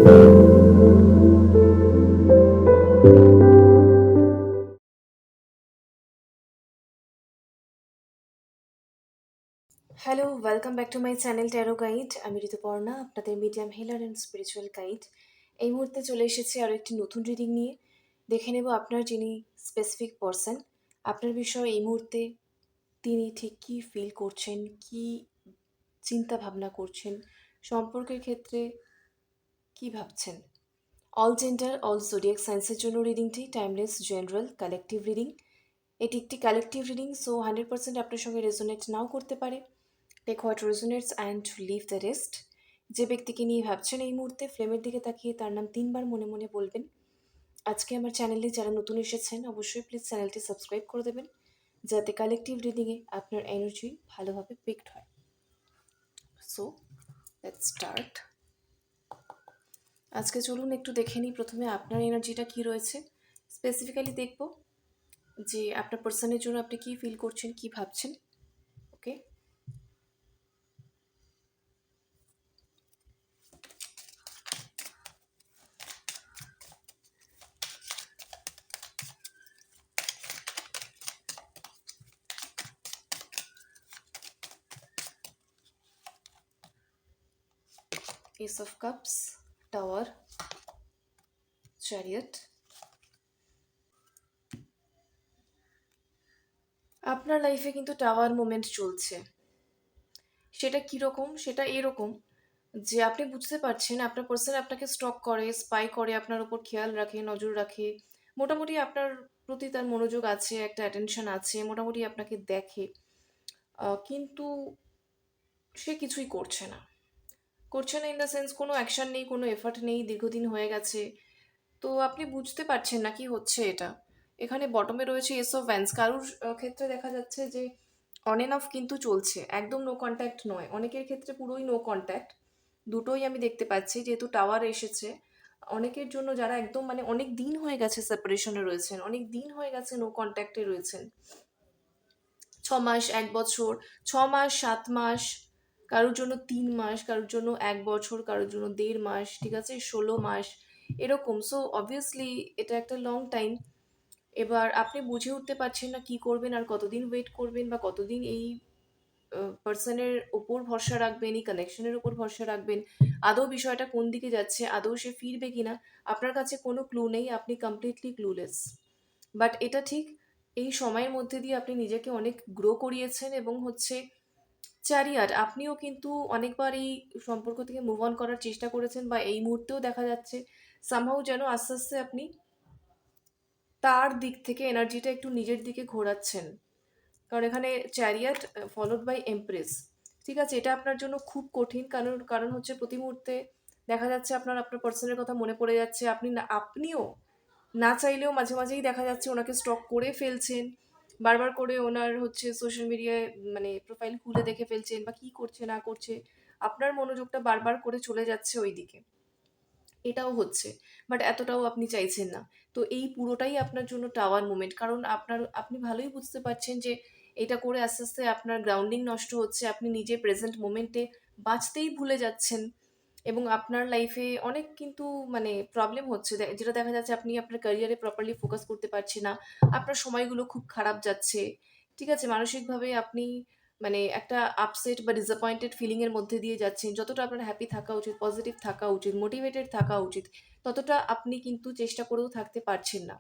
Hello, welcome back to my channel tarot guide. আমি ঋতুপর্ণা, আপনাদের medium healer and spiritual guide. এই মুহূর্তে চলে এসেছি আরও একটি নতুন রিডিং নিয়ে। দেখে নেব আপনার যিনি স্পেসিফিক পারসন, আপনার বিষয়ে এই মুহূর্তে তিনি ঠিক কী ফিল করছেন, কী চিন্তা ভাবনা করছেন, সম্পর্কের ক্ষেত্রে কী ভাবছেন। অল জেন্ডার, অল জোডিয়াক সায়েন্সের জন্য রিডিংটি টাইমলেস, জেনারেল, কালেকটিভ রিডিং। এটি একটি কালেকটিভ রিডিং, সো 100% আপনার সঙ্গে রেজোনেট নাও করতে পারে। Take what resonates and leave the rest. যে ব্যক্তিকে নিয়ে ভাবছেন এই মুহূর্তে, ফ্লেমের দিকে তাকিয়ে তার নাম 3বার মনে মনে বলবেন। আজকে আমার চ্যানেলে যারা নতুন এসেছেন অবশ্যই প্লিজ চ্যানেলটি সাবস্ক্রাইব করে দেবেন, যাতে কালেকটিভ রিডিংয়ে আপনার এনার্জি ভালোভাবে পিকড হয়। So let's start. আজকে চলুন একটু দেখে নিই প্রথমে আপনার এনার্জিটা কী রয়েছে। স্পেসিফিক্যালি দেখব যে আপনার পার্সনের জন্য আপনি কী ফিল করছেন, কী ভাবছেন। Okay, ace of cups, tower, chariot. আপনার লাইফে কিন্তু টাওয়ার মোমেন্ট চলছে। সেটা কীরকম? সেটা এরকম যে আপনি বুঝতে পারছেন আপনার পার্সন আপনাকে স্টক করে, স্পাই করে, আপনার উপর খেয়াল রাখে, নজর রাখে। মোটামুটি আপনার প্রতি তার মনোযোগ আছে, একটা অ্যাটেনশন আছে, মোটামুটি আপনাকে দেখে। কিন্তু সে কিছুই করছে না। করছে না ইন দ্য সেন্স কোনো অ্যাকশন নেই, কোনো এফার্ট নেই, দীর্ঘদিন হয়ে গেছে। তো আপনি বুঝতে পারছেন না কি হচ্ছে এটা। এখানে বটমে রয়েছে এস অফ ভ্যান্স। কারুর ক্ষেত্রে দেখা যাচ্ছে যে অন এন্ড অফ কিন্তু চলছে, একদম নো কন্ট্যাক্ট নয়। অনেকের ক্ষেত্রে পুরোই নো কন্ট্যাক্ট, দুটোই আমি দেখতে পাচ্ছি যেহেতু টাওয়ার এসেছে। অনেকের জন্য যারা একদম মানে অনেক দিন হয়ে গেছে সেপারেশনে রয়েছেন, অনেক দিন হয়ে গেছে নো কন্ট্যাক্টে রয়েছেন, 6 মাস, 1 বছর, 6 মাস, 7 মাস, কারোর জন্য 3 মাস, কারোর জন্য 1 বছর, কারোর জন্য 1.5 মাস, ঠিক আছে, 16 মাস এরকম। সো অবভিয়াসলি এটা একটা লং টাইম। এবার আপনি বুঝে উঠতে পারছেন না কি করবেন, আর কতদিন ওয়েট করবেন, বা কতদিন এই পার্সনের ওপর ভরসা রাখবেন, এই কানেকশনের ওপর ভরসা রাখবেন। আদৌ বিষয়টা কোন দিকে যাচ্ছে, আদৌ সে ফিরবে কিনা, আপনার কাছে কোনো ক্লু নেই, আপনি কমপ্লিটলি ক্লুলেস। বাট এটা ঠিক, এই সময়ের মধ্যে দিয়ে আপনি নিজেকে অনেক গ্রো করিয়েছেন, এবং হচ্ছে চ্যারিয়ার আপনিও কিন্তু অনেকবার এই সম্পর্ক থেকে মুভ অন করার চেষ্টা করেছেন, বা এই মুহূর্তেও দেখা যাচ্ছে সামহাউ যেন আস্তে আস্তে আপনি তার দিক থেকে এনার্জিটা একটু নিজের দিকে ঘোরাচ্ছেন। কারণ এখানে চ্যারিয়াট ফলোড বাই এমপ্রেস। ঠিক আছে, এটা আপনার জন্য খুব কঠিন, কারণ কারণ হচ্ছে প্রতি মুহূর্তে দেখা যাচ্ছে আপনার আপনার পার্সনের কথা মনে পড়ে যাচ্ছে। আপনিও না চাইলেও মাঝে মাঝেই দেখা যাচ্ছে ওনাকে স্টক করে ফেলছেন, বারবার করে ওনার হচ্ছে সোশ্যাল মিডিয়ায় মানে প্রোফাইল খুলে দেখে ফেলছেন, বা কি করছে না করছে আপনার মনোযোগটা বারবার করে চলে যাচ্ছে ওই দিকে। এটাও হচ্ছে, বাট এতটাও আপনি চাইছেন না। তো এই পুরোটাই আপনার জন্য টাওয়ার মুভমেন্ট, কারণ আপনি ভালোই বুঝতে পারছেন যে এটা করে আস্তে আস্তে আপনার গ্রাউন্ডিং নষ্ট হচ্ছে, আপনি নিজে প্রেজেন্ট মোমেন্টে বাঁচতেই ভুলে যাচ্ছেন, এবং আপনার লাইফে অনেক কিন্তু মানে প্রবলেম হচ্ছে, যেটা দেখা যাচ্ছে আপনি আপনার ক্যারিয়ারে প্রপারলি ফোকাস করতে পারছেন না, আপনার সময়গুলো খুব খারাপ যাচ্ছে। ঠিক আছে, মানসিকভাবে আপনি মানে একটা আপসেট বা ডিসঅ্যাপয়েন্টেড ফিলিং এর মধ্যে দিয়ে যাচ্ছেন। যতটা আপনার হ্যাপি থাকা উচিত, পজিটিভ থাকা উচিত, মোটিভেটেড থাকা উচিত, ততটা আপনি কিন্তু চেষ্টা করেও থাকতে পারছেন না।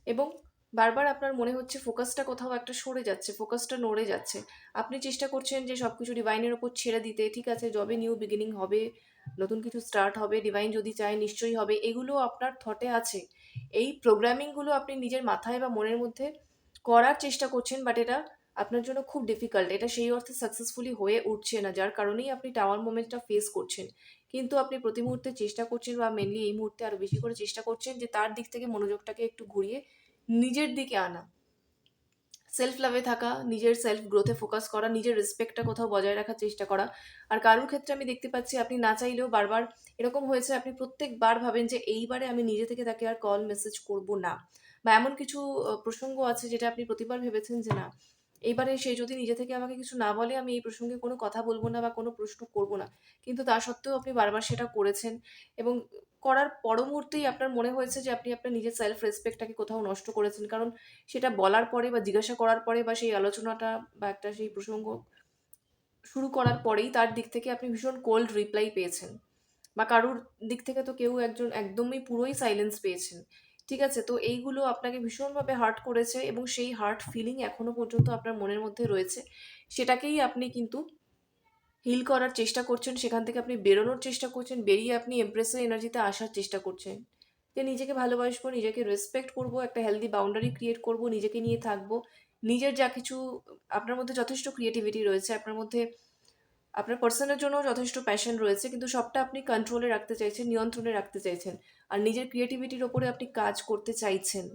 এবং বারবার আপনার মনে হচ্ছে ফোকাসটা কোথাও একটা সরে যাচ্ছে, ফোকাসটা নড়ে যাচ্ছে। আপনি চেষ্টা করছেন যে সবকিছু ডিভাইনের ওপর ছেড়ে দিতে। ঠিক আছে, যবে নিউ বিগিনিং হবে, নতুন কিছু স্টার্ট হবে, ডিভাইন যদি চায় নিশ্চয়ই হবে, এগুলো আপনার থটে আছে। এই প্রোগ্রামিংগুলো আপনি নিজের মাথায় বা মনের মধ্যে করার চেষ্টা করছেন, বাট এটা আপনার জন্য খুব ডিফিকাল্ট। এটা সেই অর্থে সাকসেসফুলি হয়ে উঠছে না, যার কারণেই আপনি টাওয়ার মোমেন্টটা ফেস করছেন। কিন্তু আপনি প্রতি মুহূর্তে চেষ্টা করছেন, বা মেনলি এই মুহূর্তে আরও বেশি করে চেষ্টা করছেন যে তার দিক থেকে মনোযোগটাকে একটু ঘুরিয়ে নিজের দিকে আনা, সেলফ লাভে থাকা, নিজের সেলফ গ্রোথে ফোকাস করা, নিজের রেসপেক্টটা কোথাও বজায় রাখার চেষ্টা করা। আর কারোর ক্ষেত্রে আমি দেখতে পাচ্ছি আপনি না চাইলেও বারবার এরকম হয়েছে, আপনি প্রত্যেকবার ভাবেন যে এইবারে আমি নিজে থেকে তাকে আর কল মেসেজ করব না, বা এমন কিছু প্রসঙ্গ আছে যেটা আপনি প্রতিবার ভেবেছেন যে না, এইবারে সে যদি নিজে থেকে আমাকে কিছু না বলে আমি এই প্রসঙ্গে কোনো কথা বলবো না বা কোনো প্রশ্ন করব না, কিন্তু তা সত্ত্বেও আপনি বারবার সেটা করেছেন। এবং করার পর মুহূর্তেই আপনার মনে হয়েছে যে আপনি আপনার নিজের সেলফ রেসপেক্টটাকে কোথাও নষ্ট করেছেন। কারণ সেটা বলার পরে বা জিজ্ঞাসা করার পরে বা সেই আলোচনাটা বা একটা সেই প্রসঙ্গ শুরু করার পরেই তার দিক থেকে আপনি ভীষণ কোল্ড রিপ্লাই পেয়েছেন। বা কারুর দিক থেকে তো কেউ একজন একদমই পুরোই সাইলেন্স পেয়েছেন। ঠিক আছে? তো এইগুলো আপনাকে ভীষণভাবে হার্ট করেছে এবং সেই হার্ট ফিলিং এখনো পর্যন্ত আপনার মনের মধ্যে রয়েছে। সেটাকেই আপনি কিন্তু হিল করার চেষ্টা করছেন, সেখান থেকে আপনি বেরোনোর চেষ্টা করছেন, বেরিয়ে আপনি এমপ্রেসের এনার্জিতে আসার চেষ্টা করছেন। যে নিজেকে ভালোবাসবো, নিজেকে রেসপেক্ট করবো, একটা হেলদি বাউন্ডারি ক্রিয়েট করবো, নিজেকে নিয়ে থাকবো। নিজের যা কিছু আপনার মধ্যে যথেষ্ট ক্রিয়েটিভিটি রয়েছে, আপনার মধ্যে আপনার পার্সনের জন্য যথেষ্ট প্যাশন রয়েছে, কিন্তু সবটা আপনি কন্ট্রোলে রাখতে চাইছেন, নিয়ন্ত্রণে রাখতে চাইছেন। আর নিজের ক্রিয়েটিভিটির ওপরে আপনি কাজ করতে চাইছেন।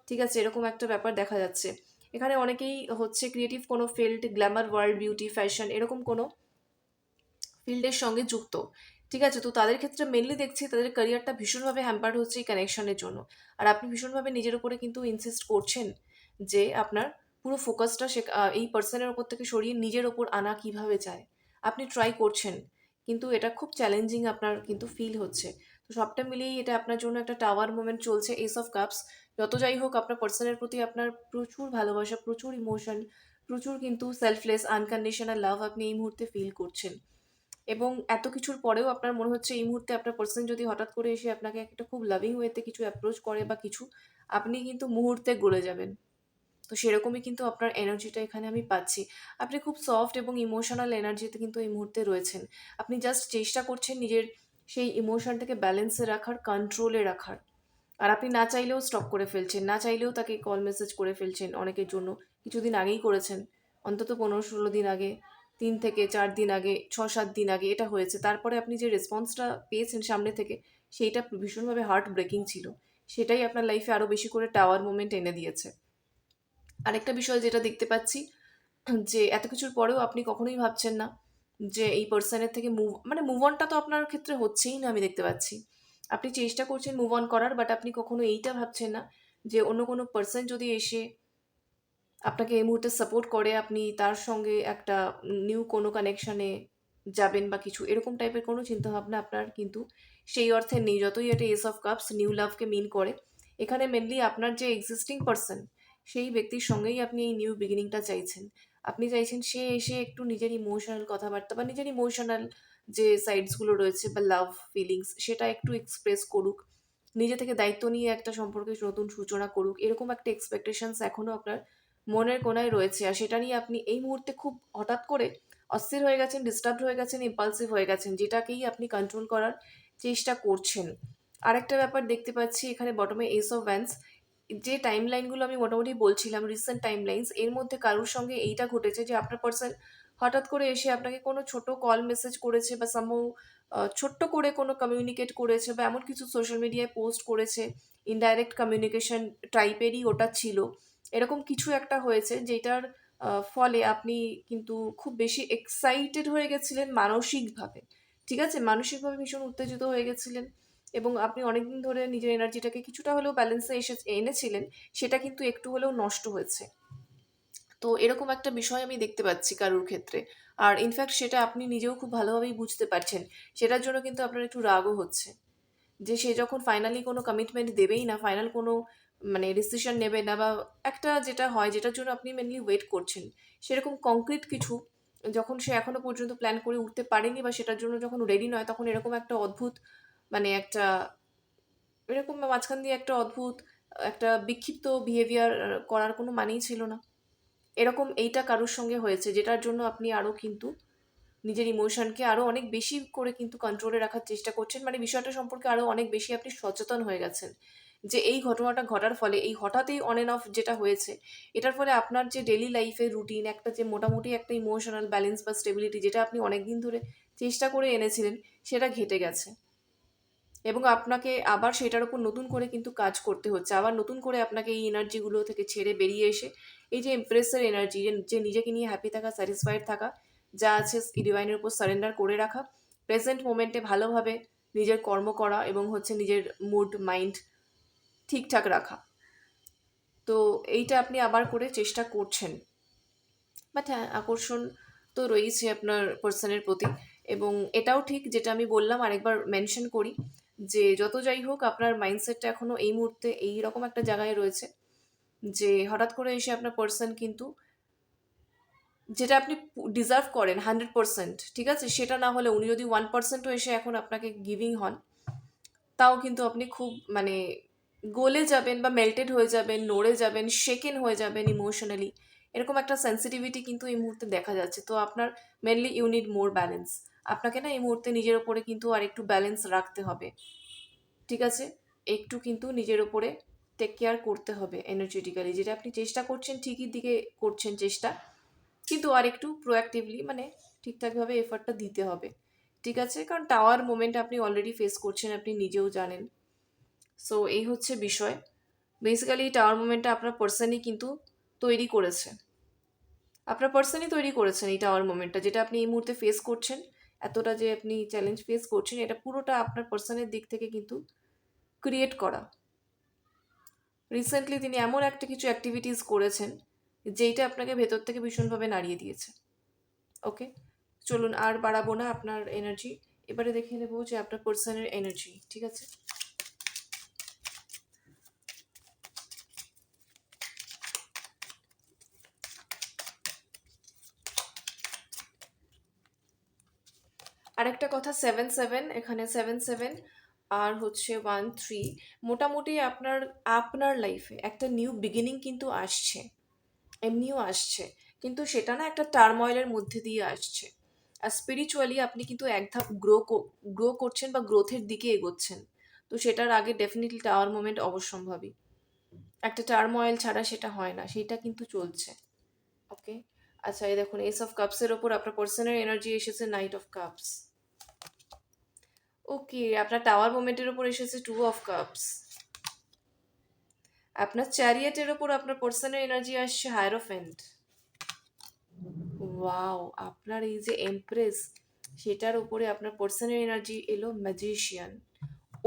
ঠিক আছে? এরকম একটা ব্যাপার দেখা যাচ্ছে। এখানে অনেকেই হচ্ছে ক্রিয়েটিভ কোনো field, Glamour world, beauty, fashion এরকম কোনো ফিল্ডের সঙ্গে যুক্ত। ঠিক আছে? তো তাদের ক্ষেত্রে মেনলি দেখছি তাদের ক্যারিয়ারটা ভীষণভাবে হ্যাম্পার্ড হচ্ছে এই কানেকশনের জন্য। আর আপনি ভীষণভাবে নিজের উপরে কিন্তু ইনসিস্ট করছেন যে আপনার পুরো ফোকাসটা এই পার্সনের ওপর থেকে সরিয়ে নিজের ওপর আনা কিভাবে যায়। আপনি ট্রাই করছেন। কিন্তু এটা খুব চ্যালেঞ্জিং আপনার কিন্তু ফিল হচ্ছে। তো সবটা মিলিয়েই এটা আপনার জন্য একটা টাওয়ার মোমেন্ট চলছে, এস অফ কাপস। যত যাই হোক আপনার পার্সনের প্রতি আপনার প্রচুর ভালোবাসা, প্রচুর ইমোশন, প্রচুর কিন্তু সেলফলেস আনকন্ডিশনাল লাভ আপনি এই মুহূর্তে ফিল করছেন। এবং এত কিছুর পরেও আপনার মনে হচ্ছে এই মুহূর্তে আপনার পার্সন যদি হঠাৎ করে এসে আপনাকে একটা খুব লাভিং ওয়েতে কিছু অ্যাপ্রোচ করে বা কিছু, আপনি কিন্তু মুহূর্তে গলে যাবেন। তো সেরকমই কিন্তু আপনার এনার্জিটা এখানে আমি পাচ্ছি। আপনি খুব সফট এবং ইমোশনাল এনার্জিতে কিন্তু এই মুহূর্তে রয়েছেন। আপনি জাস্ট চেষ্টা করছেন নিজের সেই ইমোশনটাকে ব্যালেন্সে রাখার, কন্ট্রোলে রাখার। আর আপনি না চাইলেও স্টপ করে ফেলছেন, না চাইলেও তাকে কল মেসেজ করে ফেলছেন অনেকের জন্য। কিছুদিন আগেই করেছেন, অন্তত 15-16 দিন আগে, 3 থেকে 4 দিন আগে, 6-7 দিন আগে এটা হয়েছে। তারপরে আপনি যে রেসপন্সটা পেয়েছেন সামনে থেকে, সেইটা ভীষণভাবে হার্ট ব্রেকিং ছিল। সেটাই আপনার লাইফে আরও বেশি করে টাওয়ার মোমেন্ট এনে দিয়েছে। আরেকটা বিষয় যেটা দেখতে পাচ্ছি, যে এত কিছুর পরেও আপনি কখনোই ভাবছেন না যে এই পার্সনের থেকে মুভ অনটা তো আপনার ক্ষেত্রে হচ্ছেই না, আমি দেখতে পাচ্ছি। আপনি চেষ্টা করছেন মুভ অন করার, বাট আপনি কখনো এইটা ভাবছেন না যে অন্য কোনো পার্সন যদি এসে আপনাকে এই মুহূর্তে সাপোর্ট করে, আপনি তার সঙ্গে একটা নিউ কোনো কানেকশনে যাবেন বা কিছু এরকম টাইপের কোনো চিন্তাভাবনা আপনার কিন্তু সেই অর্থে নেই। যতই এটা এস অফ কাপস নিউ লাভকে মিন করে, এখানে মেনলি আপনার যে এক্সিস্টিং পার্সন, সেই ব্যক্তির সঙ্গেই আপনি এই নিউ বিগিনিংটা চাইছেন। আপনি চাইছেন সে এসে একটু নিজের ইমোশনাল কথাবার্তা বা নিজের ইমোশনাল যে সাইডসগুলো রয়েছে বা লাভ ফিলিংস, সেটা একটু এক্সপ্রেস করুক। নিজে থেকে দায়িত্ব নিয়ে একটা সম্পর্কের নতুন সূচনা করুক, এরকম একটা এক্সপেকটেশনস এখনও আপনার মনের কোণায় রয়েছে। আর সেটা নিয়ে আপনি এই মুহূর্তে খুব হঠাৎ করে অস্থির হয়ে গেছেন, ডিস্টার্বড হয়ে গেছেন, ইম্পালসিভ হয়ে গেছেন, যেটাকেই আপনি কন্ট্রোল করার চেষ্টা করছেন। আরেকটা ব্যাপার দেখতে পাচ্ছি এখানে বটমে এস অফ ভ্যান্স। যে টাইমলাইনগুলো আমি মোটামুটি বলছিলাম, রিসেন্ট টাইমলাইনস, এর মধ্যে কারোর সঙ্গে এইটা ঘটেছে যে আপনার পার্সন হঠাৎ করে এসে আপনাকে কোনো ছোট কল মেসেজ করেছে বা সামহাউ ছোট্ট করে কোনো কমিউনিকেট করেছে বা এমন কিছু সোশ্যাল মিডিয়ায় পোস্ট করেছে, ইনডাইরেক্ট কমিউনিকেশন টাইপেরই ওটা ছিল। এরকম কিছু একটা হয়েছে যেটার ফলে আপনি কিন্তু খুব বেশি এক্সাইটেড হয়ে গেছিলেন মানসিকভাবে। ঠিক আছে? মানসিকভাবে ভীষণ উত্তেজিত হয়ে গেছিলেন এবং আপনি অনেকদিন ধরে নিজের এনার্জিটাকে কিছুটা হলেও ব্যালেন্সে এনেছিলেন, সেটা কিন্তু একটু হলেও নষ্ট হয়েছে। তো এরকম একটা বিষয় আমি দেখতে পাচ্ছি কারোর ক্ষেত্রে। আর ইনফ্যাক্ট সেটা আপনি নিজেও খুব ভালোভাবেই বুঝতে পারছেন। সেটার জন্য কিন্তু আপনার একটু রাগও হচ্ছে। যে সে যখন ফাইনালি কোনো কমিটমেন্ট দেবেই না, ফাইনাল কোনো মানে ডিসিশন নেবে না, বা একটা যেটা হয় যেটার জন্য আপনি মেনলি ওয়েট করছেন, সেরকম কংক্রিট কিছু যখন সে এখনো পর্যন্ত প্ল্যান করে উঠতে পারেনি বা সেটার জন্য যখন রেডি নয়, তখন এরকম একটা অদ্ভুত মানে একটা এরকম মাঝখান দিয়ে একটা অদ্ভুত একটা বিক্ষিপ্ত বিহেভিয়ার করার কোনো মানেই ছিল না। এরকম এইটা কারোর সঙ্গে হয়েছে, যেটার জন্য আপনি আরও কিন্তু নিজের ইমোশনকে আরও অনেক বেশি করে কিন্তু কন্ট্রোলে রাখার চেষ্টা করছেন। মানে বিষয়টা সম্পর্কে আরও অনেক বেশি আপনি সচেতন হয়ে গেছেন যে এই ঘটনাটা ঘটার ফলে, এই হঠাৎই অন অ্যান্ড অফ যেটা হয়েছে, এটার ফলে আপনার যে ডেলি লাইফের রুটিন, একটা যে মোটামুটি একটা ইমোশনাল ব্যালেন্স বা স্টেবিলিটি যেটা আপনি অনেক দিন ধরে চেষ্টা করে এনেছিলেন, সেটা ঘেটে গেছে। এবং আপনাকে আবার সেটার উপর নতুন করে কিন্তু কাজ করতে হচ্ছে। আবার নতুন করে আপনাকে এই এনার্জিগুলো থেকে ছেড়ে বেরিয়ে এসে এই যে এমপ্রেসের এনার্জি, যে নিজেকে নিয়ে হ্যাপি থাকা, স্যাটিসফাইড থাকা, যা আছে ডিভাইনের উপর সারেন্ডার করে রাখা, প্রেজেন্ট মোমেন্টে ভালোভাবে নিজের কর্ম করা এবং হচ্ছে নিজের মুড মাইন্ড ঠিকঠাক রাখা। তো এইটা আপনি আবার করে চেষ্টা করছেন। বাট হ্যাঁ, আকর্ষণ তো রয়েছে আপনার পার্সনের প্রতি। এবং এটাও ঠিক যেটা আমি বললাম, আরেকবার মেনশন করি, যে যত যাই হোক আপনার মাইন্ডসেটটা এখনো এই মুহূর্তে এইরকম একটা জায়গায় রয়েছে যে হঠাৎ করে এসে আপনার পার্সন কিন্তু যেটা আপনি ডিজার্ভ করেন 100%, ঠিক আছে, সেটা না হলে উনি যদি 1%ও এসে এখন আপনাকে গিভিং হন, তাও কিন্তু আপনি খুব মানে গলে যাবেন বা মেল্টেড হয়ে যাবেন, নড়ে যাবেন, শেকেন হয়ে যাবেন ইমোশনালি। এরকম একটা সেন্সিটিভিটি কিন্তু এই মুহূর্তে দেখা যাচ্ছে। তো আপনার mainly you need more balance. আপনাকে না এই মুহূর্তে নিজের ওপরে কিন্তু আর একটু ব্যালেন্স রাখতে হবে, ঠিক আছে? একটু কিন্তু নিজের ওপরে টেক কেয়ার করতে হবে এনার্জেটিক্যালি। যেটা আপনি চেষ্টা করছেন, ঠিকই দিকে করছেন চেষ্টা, কিন্তু আর একটু প্রোঅ্যাক্টিভলি মানে ঠিকঠাকভাবে এফর্টটা দিতে হবে, ঠিক আছে? কারণ টাওয়ার মোমেন্ট আপনি অলরেডি ফেস করছেন, আপনি নিজেও জানেন। সো এই হচ্ছে বিষয়। বেসিক্যালি টাওয়ার মোমেন্টটা আপনার পার্সনই কিন্তু তৈরি করেছে। আপনার পার্সনই তৈরি করেছেন এই টাওয়ার মোমেন্টটা, যেটা আপনি এই মুহূর্তে ফেস করছেন। এতটা যে আপনি চ্যালেঞ্জ ফেস করছেন, এটা পুরোটা আপনার পার্সনের দিক থেকে কিন্তু ক্রিয়েট করা। রিসেন্টলি তিনি এমন একটা কিছু অ্যাক্টিভিটিস করেছেন যেইটা আপনাকে ভেতর থেকে ভীষণভাবে নাড়িয়ে দিয়েছে। ওকে, চলুন আর বাড়াবো না আপনার এনার্জি। এবারে দেখে নেবো যে আপনার পার্সনের এনার্জি, ঠিক আছে? আরেকটা কথা, 7-7, এখানে 7-7 আর হচ্ছে 1-3, মোটামুটি আপনার আপনার লাইফে একটা নিউ বিগিনিং কিন্তু আসছে, এমনিও আসছে, কিন্তু সেটা না একটা টার্ময়েলের মধ্যে দিয়ে আসছে। আর স্পিরিচুয়ালি আপনি কিন্তু এক ধাপ গ্রো করছেন বা গ্রোথের দিকে এগোচ্ছেন। তো সেটার আগে ডেফিনেটলি টাওয়ার মোমেন্ট অবশ্যম্ভাবী। একটা টার্ময়েল ছাড়া সেটা হয় না, সেটা কিন্তু চলছে। ওকে, আচ্ছা, এই দেখুন এস অফ কাপসের ওপর আপনার পার্সোনাল এনার্জি এসেছে নাইট অফ কাপস। ওকে, আপনার টাওয়ার মোমেন্টের ওপর এসেছে 2 অফ কাপস। আপনার চ্যারিয়েটের ওপর আপনার পার্সোনাল এনার্জি আসছে হায়ারোফেন্ট। ওয়াও, আপনার এই যে এমপ্রেস, সেটার উপরে আপনার পার্সোনাল এনার্জি এলো ম্যাজিশিয়ান।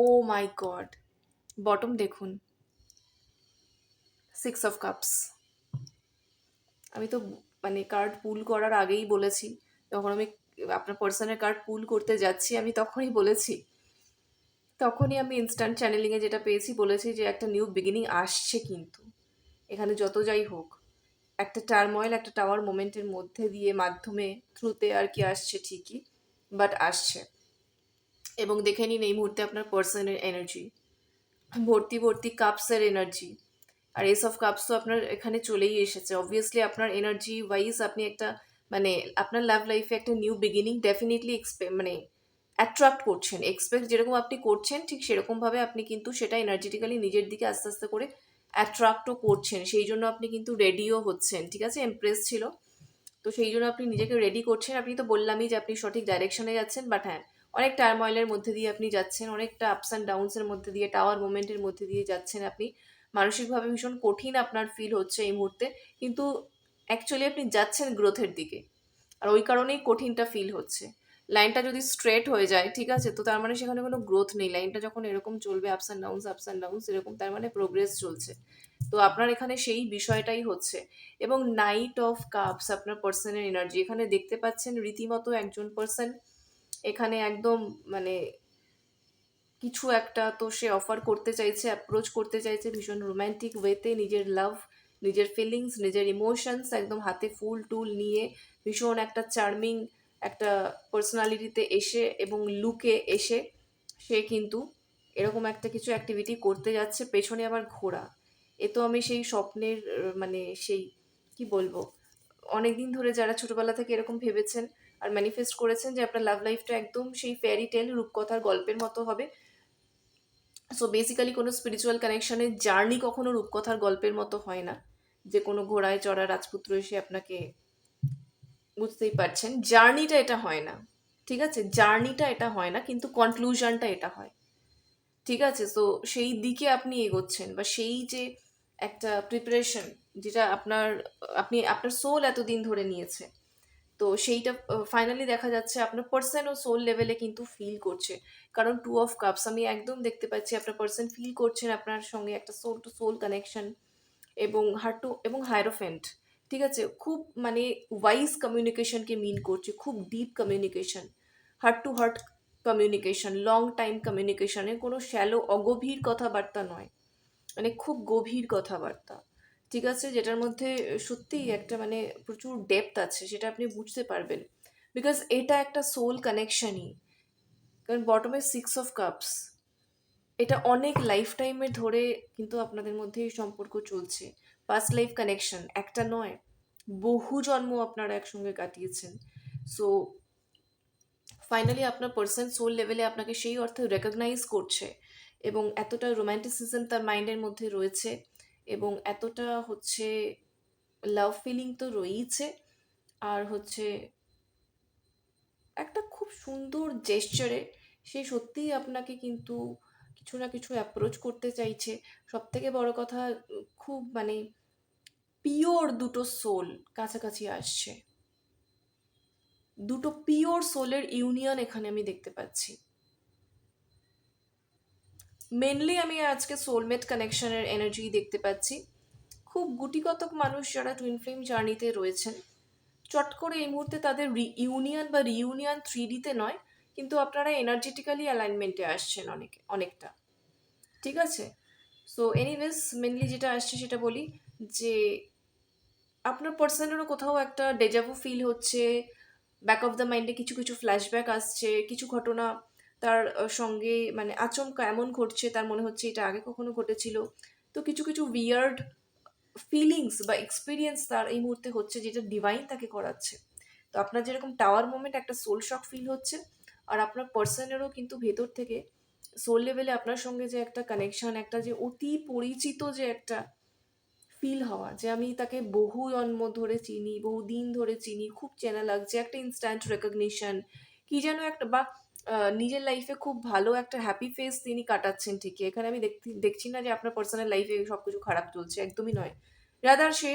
ও মাই গড, বটম দেখুন 6 অফ কাপস। আমি তো মানে কার্ড পুল করার আগেই বলেছি, যখন আমি আপনার পার্সোনাল কার্ড পুল করতে যাচ্ছি আমি তখনই বলেছি, তখনই আমি ইনস্ট্যান্ট চ্যানেলিংয়ে যেটা পেয়েছি বলেছি যে একটা নিউ বিগিনিং আসছে কিন্তু। এখানে যত যাই হোক, একটা টার্ময়েল একটা টাওয়ার মোমেন্টের মধ্যে দিয়ে মাধ্যমে থ্রুতে আর কি আসছে ঠিকই, বাট আসছে। এবং দেখে নিন এই মুহূর্তে আপনার পার্সনের এনার্জি ভর্তি ভর্তি কাপসের এনার্জি। আর এস অফ কাপস তো আপনার এখানে চলেই এসেছে। অবভিয়াসলি আপনার এনার্জি ওয়াইজ আপনি একটা মানে আপনার লাভ লাইফে একটা নিউ বিগিনিং ডেফিনেটলি মানে অ্যাট্রাক্ট করছেন। এক্সপেক্ট যেরকম আপনি করছেন ঠিক সেরকমভাবে আপনি কিন্তু সেটা এনার্জেটিক্যালি নিজের দিকে আস্তে আস্তে করে অ্যাট্রাক্টও করছেন। সেই জন্য আপনি কিন্তু রেডিও হচ্ছেন, ঠিক আছে? এমপ্রেস ছিল, তো সেই জন্য আপনি নিজেকে রেডি করছেন। আপনি তো বললামই যে আপনি সঠিক ডাইরেকশনে যাচ্ছেন, বাট হ্যাঁ, অনেক টার্ময়েলের মধ্যে দিয়ে আপনি যাচ্ছেন, অনেকটা আপস অ্যান্ড ডাউনসের মধ্যে দিয়ে, টাওয়ার মোমেন্টের মধ্যে দিয়ে যাচ্ছেন আপনি। মানসিকভাবে ভীষণ কঠিন আপনার ফিল হচ্ছে এই মুহূর্তে, কিন্তু অ্যাকচুয়ালি আপনি যাচ্ছেন গ্রোথের দিকে। আর ওই কারণেই কঠিনটা ফিল হচ্ছে। লাইনটা যদি স্ট্রেট হয়ে যায়, ঠিক আছে, তো তার মানে সেখানে কোনো গ্রোথ নেই। লাইনটা যখন এরকম চলবে আপস অ্যান্ড ডাউনস এরকম, তার মানে প্রোগ্রেস চলছে। তো আপনার এখানে সেই বিষয়টাই হচ্ছে। এবং নাইট অফ কাপস আপনার পার্সনের এনার্জি এখানে দেখতে পাচ্ছেন, রীতিমতো একজন পার্সন এখানে একদম মানে কিছু একটা তো সে অফার করতে চাইছে, অ্যাপ্রোচ করতে চাইছে ভীষণ রোম্যান্টিক ওয়েতে, নিজের লাভ, নিজের ফিলিংস, নিজের ইমোশনস একদম হাতে ফুল টুল নিয়ে ভীষণ একটা চার্মিং একটা পার্সোনালিটিতে এসে এবং লুকে এসে সে কিন্তু এরকম একটা কিছু অ্যাক্টিভিটি করতে যাচ্ছে, পেছনে আবার ঘোড়া। এ তো আমি সেই স্বপ্নের মানে সেই কি বলবো, অনেকদিন ধরে যারা ছোটবেলা থেকে এরকম ভেবেছেন আর ম্যানিফেস্ট করেছেন যে আপনার লাভ লাইফটা একদম সেই ফেয়ারি টেল রূপকথার গল্পের মতো হবে। সো বেসিক্যালি কোনো স্পিরিচুয়াল কানেকশনের জার্নি কখনো রূপকথার গল্পের মতো হয় না, যে কোনো ঘোড়ায় চড়া রাজপুত্র এসে আপনাকে, বুঝতেই পারছেন জার্নিটা এটা হয় না, ঠিক আছে? জার্নিটা এটা হয় না, কিন্তু কনক্লুশনটা এটা হয়, ঠিক আছে? তো সেই দিকে আপনি এগোচ্ছেন, বা সেই যে একটা প্রিপারেশন যেটা আপনি আপনার সোল এতদিন ধরে নিয়েছে, তো সেইটা ফাইনালি দেখা যাচ্ছে আপনার পার্সন ও সোল লেভেলে কিন্তু ফিল করছে। কারণ 2 অফ কাপস আমি একদম দেখতে পাচ্ছি আপনার পার্সন ফিল করছেন আপনার সঙ্গে একটা সোল টু সোল কানেকশন, এবং হার্ট টু এবং হায়ারোফেন্ট, ঠিক আছে? খুব মানে ওয়াইজ কমিউনিকেশনকে মিন করছে, খুব deep communication, heart to heart communication, long time কমিউনিকেশনের কোনো শ্যালো অগভীর কথাবার্তা নয়, মানে খুব গভীর কথাবার্তা, ঠিক আছে, যেটার মধ্যে সত্যিই একটা মানে প্রচুর ডেপথ আছে, সেটা আপনি বুঝতে পারবেন, বিকজ এটা একটা সোল কানেকশনই। কারণ বটমে 6 অফ কাপস, এটা অনেক লাইফ টাইমের ধরে কিন্তু আপনাদের মধ্যে এই সম্পর্ক চলছে। পাস্ট লাইফ কানেকশন একটা নয়, বহু জন্ম আপনারা একসঙ্গে কাটিয়েছেন। সো ফাইনালি আপনার পার্সন সোল লেভেলে আপনাকে সেই অর্থে রেকগনাইজ করছে, এবং এতটা রোম্যান্টিসিজম তার মাইন্ডের মধ্যে রয়েছে, এবং এতটা হচ্ছে লাভ ফিলিং তো রয়েইছে, আর হচ্ছে একটা খুব সুন্দর জেস্চারে সে সত্যিই আপনাকে কিন্তু কিছু না কিছু অ্যাপ্রোচ করতে চাইছে। সব থেকে বড় কথা, খুব মানে পিওর দুটো সোল কাছাকাছি আসছে, দুটো পিওর সোলের ইউনিয়ন এখানে আমি দেখতে পাচ্ছি। মেনলি আমি আজকে সোলমেট কানেকশনের এনার্জি দেখতে পাচ্ছি। খুব গুটিকতক মানুষ যারা টুইন ফ্লেম জার্নিতে রয়েছেন, চট করে এই মুহূর্তে তাদের ইউনিয়ন বা রিইউনিয়ন 3D-তে নয়, কিন্তু আপনারা এনার্জেটিক্যালি অ্যালাইনমেন্টে আসছেন অনেকটা, ঠিক আছে। সো এনিওয়েজ মেনলি যেটা আসছে সেটা বলি, যে আপনার পার্সনেরও কোথাও একটা ডেজাভু ফিল হচ্ছে, ব্যাক অফ দ্য মাইন্ডে কিছু কিছু ফ্ল্যাশব্যাক আসছে, কিছু ঘটনা তার সঙ্গে মানে আচমকা এমন ঘটছে তার মনে হচ্ছে এটা আগে কখনো ঘটেছিল। তো কিছু কিছু উইয়ার্ড ফিলিংস বা এক্সপিরিয়েন্স তার এই মুহূর্তে হচ্ছে, যেটা ডিভাইন তাকে করাচ্ছে। তো আপনার যেরকম টাওয়ার মোমেন্ট একটা সোল শক ফিল হচ্ছে, আর আপনার পার্সনেরও কিন্তু ভেতর থেকে সোল লেভেলে আপনার সঙ্গে যে একটা কানেকশন, একটা যে অতি পরিচিত যে একটা ফিল হওয়া, যে আমি তাকে বহু জন্ম ধরে চিনি, বহু দিন ধরে চিনি, খুব চেনা লাগছে, একটা ইনস্ট্যান্ট রেকগনিশন, কি যেন একটা, বা নিজের লাইফে খুব ভালো একটা হ্যাপি ফেজ তিনি কাটাচ্ছেন ঠিকই। এখানে আমি দেখছি না যে আপনার পার্সোনাল লাইফে সব কিছু খারাপ চলছে, একদমই নয়। রাদার সে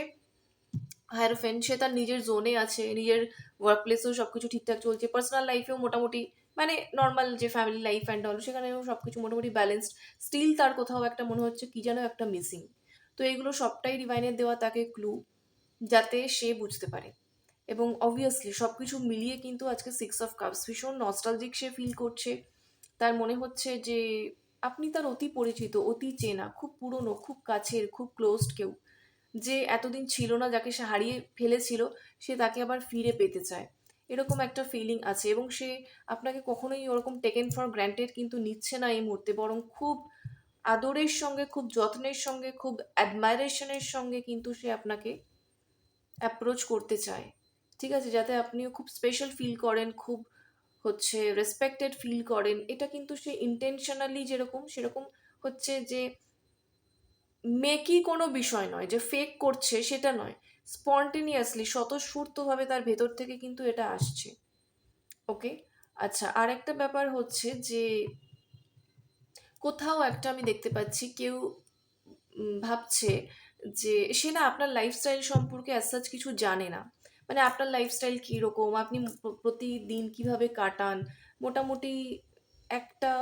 হায়ারফেন্ট, সে তার নিজের জোনে আছে, নিজের ওয়ার্ক প্লেসেও সব কিছু ঠিকঠাক চলছে, পার্সোনাল লাইফেও মোটামুটি মানে নর্মাল যে ফ্যামিলি লাইফ অ্যান্ড অল, সেখানেও সব কিছু মোটামুটি ব্যালেন্সড। স্টিল তার কোথাও একটা মনে হচ্ছে কি যেন একটা মিসিং। তো এগুলো সবটাই ডিভাইনের দেওয়া তাকে ক্লু, যাতে সে বুঝতে পারে। এবং অবভিয়াসলি সব কিছু মিলিয়ে কিন্তু আজকে 6 অফ কাপস ভীষণ নস্টালজিক সে ফিল করছে। তার মনে হচ্ছে যে আপনি তার অতি পরিচিত, অতি চেনা, খুব পুরনো, খুব কাছের, খুব ক্লোজড কেউ, যে এতদিন ছিল না, যাকে সে হারিয়ে ফেলেছিল, সে তাকে আবার ফিরে পেতে চায়, এরকম একটা ফিলিং আছে। এবং সে আপনাকে কখনোই ওরকম টেকেন ফর গ্র্যান্টেড কিন্তু নিচ্ছে না এই মুহূর্তে, বরং খুব আদরের সঙ্গে, খুব যত্নের সঙ্গে, খুব অ্যাডমাইরেশনের সঙ্গে কিন্তু সে আপনাকে অ্যাপ্রোচ করতে চায়, ঠিক আছে, যাতে আপনিও খুব স্পেশাল ফিল করেন, খুব হচ্ছে রেসপেক্টেড ফিল করেন। এটা কিন্তু সে ইন্টেনশনালি যেরকম সেরকম হচ্ছে, যে মেকি কোনো বিষয় নয়, যে ফেক করছে সেটা নয়, স্পন্টেনিয়াসলি স্বতঃস্ফূর্তভাবে তার ভেতর থেকে কিন্তু এটা আসছে। ওকে, আচ্ছা, আর একটা ব্যাপার হচ্ছে যে কোথাও একটা আমি দেখতে পাচ্ছি কেউ ভাবছে যে সে না আপনার লাইফস্টাইল সম্পর্কে অ্যাজ সাচ কিছু জানে না, মানে আপনার লাইফস্টাইল কীরকম, আপনি প্রতিদিন কিভাবে কাটান, মোটামুটি একটা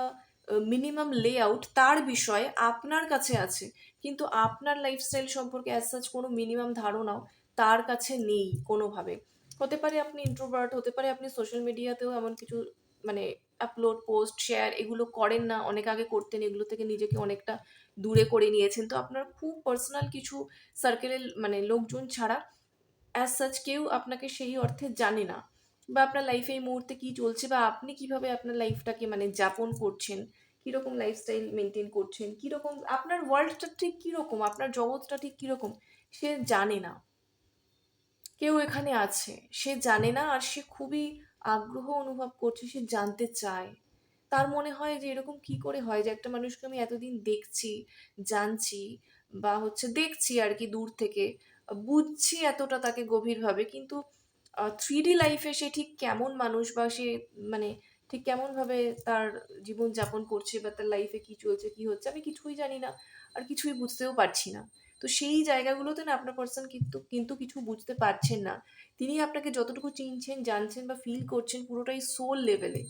মিনিমাম লেআউট তার বিষয়ে আপনার কাছে আছে, কিন্তু আপনার লাইফস্টাইল সম্পর্কে অ্যাজ সাচ কোনো মিনিমাম ধারণাও তার কাছে নেই কোনোভাবে। হতে পারে আপনি ইন্ট্রোভার্ট, হতে পারে আপনি সোশ্যাল মিডিয়াতেও এমন কিছু মানে আপলোড, পোস্ট, শেয়ার এগুলো করেন না, অনেক আগে করতেন, এগুলো থেকে নিজেকে অনেকটা দূরে করে নিয়েছেন। তো আপনার খুব পার্সোনাল কিছু সার্কেলের মানে লোকজন ছাড়া অ্যাজ সাচ কেউ আপনাকে সেই অর্থে জানে না, বা আপনার লাইফে এই মুহূর্তে কী চলছে, বা আপনি কিভাবে আপনার লাইফটাকে মানে যাপন করছেন, কীরকম লাইফস্টাইল মেনটেন করছেন, কীরকম আপনার ওয়ার্ল্ডটা ঠিক কীরকম, আপনার জগৎটা ঠিক কীরকম, সে জানে না। কেউ এখানে আছে, সে জানে না, আর সে খুবই আগ্রহ অনুভব করছে, সে জানতে চায়। তার মনে হয় যে এরকম কি করে হয় যে একটা মানুষকে আমি এতদিন দেখছি, জানছি, বা হচ্ছে দেখছি আর কি দূর থেকে, বুঝছি এতটা তাকে গভীরভাবে, কিন্তু 3D লাইফে সে ঠিক কেমন মানুষ, বা সে মানে ঠিক কেমনভাবে তার জীবনযাপন করছে, বা তার লাইফে কি চলছে কি হচ্ছে, আমি কিছুই জানি না, আর কিছুই বুঝতেও পারছি না। তো সেই জায়গাগুলোতে না আপনার পার্সন কিন্তু কিন্তু কিছু বুঝতে পারছেন না। তিনি আপনাকে যতটুকু চিনছেন, জানছেন বা ফিল করছেন পুরোটাই সোল লেভেলে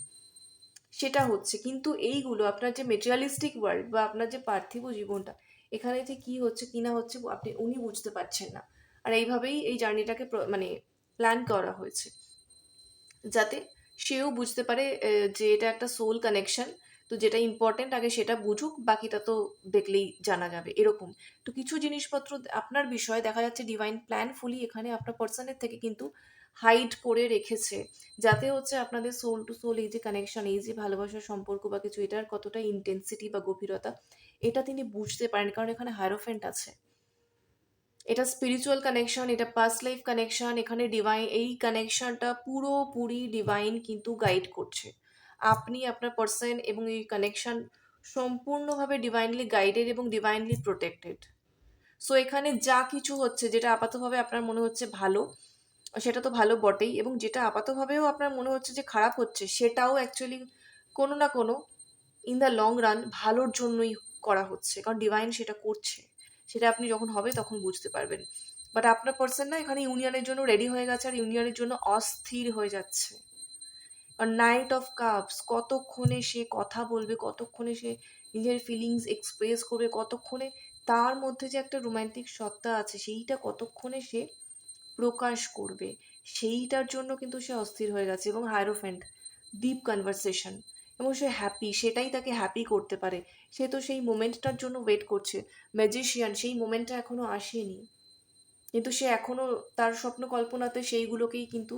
সেটা হচ্ছে, কিন্তু এইগুলো আপনার যে মেটেরিয়ালিস্টিক ওয়ার্ল্ড বা আপনার যে পার্থিব জীবনটা, এখানে যে কি হচ্ছে কি না হচ্ছে উনি বুঝতে পারছেন না। আর এইভাবেই এই জার্নিটাকে মানে প্ল্যান করা হয়েছে, যাতে সেও বুঝতে পারে যে এটা একটা সোল কানেকশন। তো যেটা ইম্পর্টেন্ট আগে সেটা বুঝুক, বাকিটা তো দেখলেই জানা যাবে এরকম। তো কিছু জিনিসপত্র আপনার বিষয়ে দেখা যাচ্ছে ডিভাইন প্ল্যানফুলি এখানে আপনার পার্সনের থেকে কিন্তু হাইড করে রেখেছে, যাতে হচ্ছে আপনাদের সোল টু সোল এই যে কানেকশন, এই যে ভালোবাসার সম্পর্ক বা কিছু, এটার কতটা ইন্টেন্সিটি বা গভীরতা এটা তিনি বুঝতে পারেন, কারণ এখানে হায়ারোফেন্ট আছে। এটা স্পিরিচুয়াল কানেকশন, এটা পাস্ট লাইফ কানেকশন, এখানে ডিভাইন এই কানেকশনটা পুরোপুরি ডিভাইন কিন্তু গাইড করছে। আপনি আপনার পার্সন এবং এই কানেকশন সম্পূর্ণভাবে ডিভাইনলি গাইডেড এবং ডিভাইনলি প্রোটেক্টেড। সো এখানে যা কিছু হচ্ছে যেটা আপাতভাবে আপনার মনে হচ্ছে ভালো, সেটা তো ভালো বটেই, এবং যেটা আপাতভাবেও আপনার মনে হচ্ছে যে খারাপ হচ্ছে, সেটাও অ্যাকচুয়ালি কোনো না কোনো ইন দ্য লং রান ভালোর জন্যই করা হচ্ছে, কারণ ডিভাইন সেটা করছে। সেটা আপনি যখন হবে তখন বুঝতে পারবেন। বাট আপনার পার্সন না এখানে ইউনিয়নের জন্য রেডি হয়ে গেছে, আর ইউনিয়নের জন্য অস্থির হয়ে যাচ্ছে। আর নাইট অফ কাপস, কতক্ষণে সে কথা বলবে, কতক্ষণে সে নিজের ফিলিংস এক্সপ্রেস করবে, কতক্ষণে তার মধ্যে যে একটা রোম্যান্টিক সত্তা আছে সেইটা কতক্ষণে সে প্রকাশ করবে, সেইটার জন্য কিন্তু সে অস্থির হয়ে গেছে। এবং হায়ারোফ্যান্ট, ডিপ কনভারসেশন, এবং সে হ্যাপি, সেটাই তাকে হ্যাপি করতে পারে। সে তো সেই মোমেন্টটার জন্য ওয়েট করছে। ম্যাজিশিয়ান, সেই মোমেন্টটা এখনো আসেনি, কিন্তু সে এখনো তার স্বপ্ন কল্পনাতে সেইগুলোকেই কিন্তু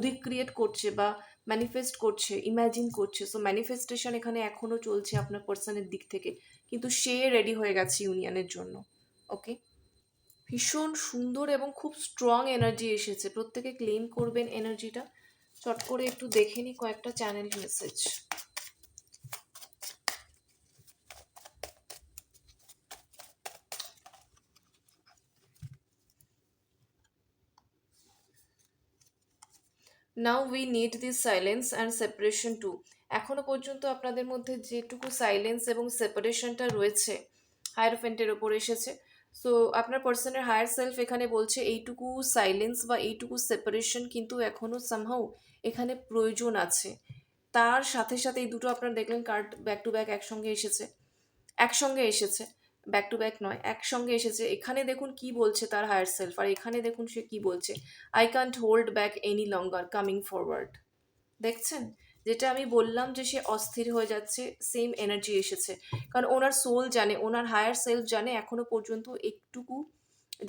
রিক্রিয়েট করছে বা ম্যানিফেস্ট করছে, ইমাজিন করছে। সো ম্যানিফেস্টেশন এখানে এখনো চলছে আপনার পার্সনের দিক থেকে, কিন্তু সে রেডি হয়ে গেছে ইউনিয়নের জন্য। ওকে, ভীষণ সুন্দর এবং খুব স্ট্রং এনার্জি এসেছে। প্রত্যেকে ক্লেম করবেন এনার্জিটা। চট করে একটু দেখে নি কয়েকটা channel message. Now we need this silence and separation too. এখনো পর্যন্ত আপনাদের মধ্যে যেটুকু সাইলেন্স এবং সেপারেশনটা রয়েছে হায়ারফেন্টের ওপর এসেছে। সো আপনার পার্সনের হায়ার সেলফ এখানে বলছে এইটুকু সাইলেন্স বা এইটুকু সেপারেশন কিন্তু এখনো সামহাউ এখানে প্রয়োজন আছে। তার সাথে সাথে এই দুটো আপনার দেখলেন কার্ড ব্যাক টু ব্যাক একসঙ্গে এসেছে, ব্যাক টু ব্যাক নয়, একসঙ্গে এসেছে। এখানে দেখুন কি বলছে তার হায়ার সেলফ, আর এখানে দেখুন সে কি বলছে, I can't hold back any longer, coming forward. দেখছেন, যেটা আমি বললাম যে সে অস্থির হয়ে যাচ্ছে, সেম এনার্জি এসেছে। কারণ ওনার সোল জানে, ওনার হায়ার সেলফ জানে এখনো পর্যন্ত একটুকু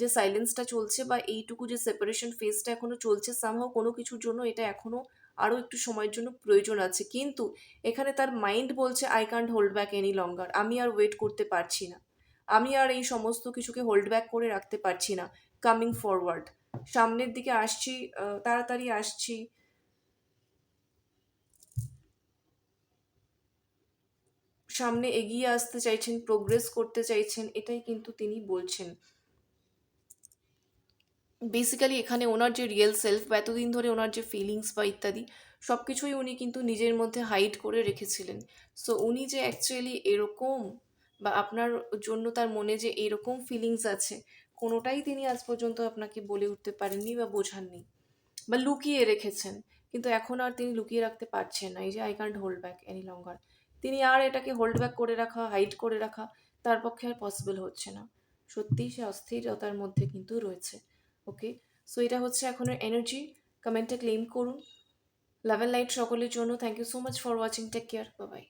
যে সাইলেন্সটা চলছে বা এইটুকু যে সেপারেশন ফেজটা এখনো চলছে, সামহাও কোনো কিছুর জন্য এটা এখনো আরও একটু সময়ের জন্য প্রয়োজন আছে। কিন্তু এখানে তার মাইন্ড বলছে I can't hold back any longer, আমি আর ওয়েট করতে পারছি না, আমি আর এই সমস্ত কিছুকে হোল্ড ব্যাক করে রাখতে পারছি না, কামিং ফরওয়ার্ড, সামনের দিকে আসছি, তাড়াতাড়ি আসছি, সামনে এগিয়ে আসতে চাইছেন, প্রোগ্রেস করতে চাইছেন, এটাই কিন্তু তিনি বলছেন। বেসিক্যালি এখানে ওনার যে রিয়েল সেলফ বা এতদিন ধরে ওনার যে ফিলিংস বা ইত্যাদি সব কিছুই উনি কিন্তু নিজের মধ্যে হাইড করে রেখেছিলেন। সো উনি যে অ্যাকচুয়ালি এরকম, বা আপনার জন্য তার মনে যে এরকম ফিলিংস আছে, কোনোটাই তিনি আজ পর্যন্ত আপনাকে বলে উঠতে পারেননি বা বোঝাননি, বা লুকিয়ে রেখেছেন। কিন্তু এখন আর তিনি লুকিয়ে রাখতে পারছেন না। এই যে I can't hold back any longer, তিনি আর এটাকে হোল্ড ব্যাক করে রাখা, হাইড করে রাখা তার পক্ষে আর পসিবল হচ্ছে না। সত্যিই সে অস্থিরতার মধ্যে কিন্তু রয়েছে। ওকে, সো এটা হচ্ছে এখনের এনার্জি। কমেন্টে ক্লেম করুন। লাভ অ্যান্ড লাইট সকলের জন্য। Thank you so much for watching. Take care, bye by.